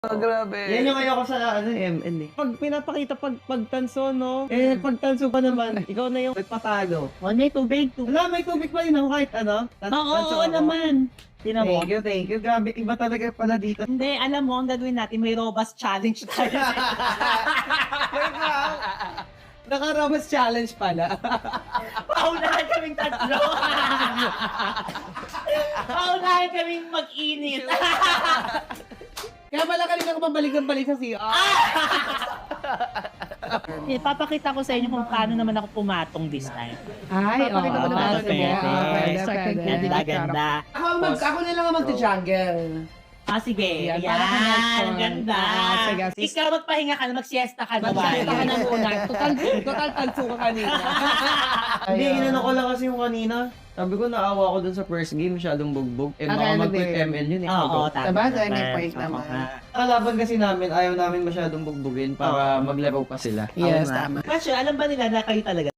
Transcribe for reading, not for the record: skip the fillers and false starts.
Grabe. Yan yung ayoko sa MN eh. Pag pinapakita pagtanso, no? Pagtanso pa naman, ikaw na yung nagpatalo. May tubig. Wala, may tubig pa rin ako kahit ano. Oo, naman. Tinan mo. Thank you. Grabe, iba talaga pala dito. Hindi, alam mo, ang gagawin natin, may robust challenge tayo. Naka-Robust challenge pala. Paunahan kaming tatlo. Paunahan kaming mag-init. Kaya pala kanina ko pabalik sa CR. Ipapakita ko sa inyo kung paano naman ako pumatong this time. Ay, Papakita mo naman ako Ganda. Ako na lang ang mag-jungle. Sige. Yan, Yan, para connect. ganda. Sige. Ikaw magpahinga ka na, mag-siesta ka na. Magsiesta ka na muna. Total tanso ka kanina. Hindi, inano ko lang kasi yung kanina. Sabi ko, naawa ko dun sa first game, masyadong bugbog. Baka Akala mag-quick din. ML yun eh. Oo, tama. Sabagay, may point naman. Kalaban kasi namin, ayaw namin masyadong bugbugin para maglaro pa sila. Yes, tama. Kasi alam ba nila na kayo talaga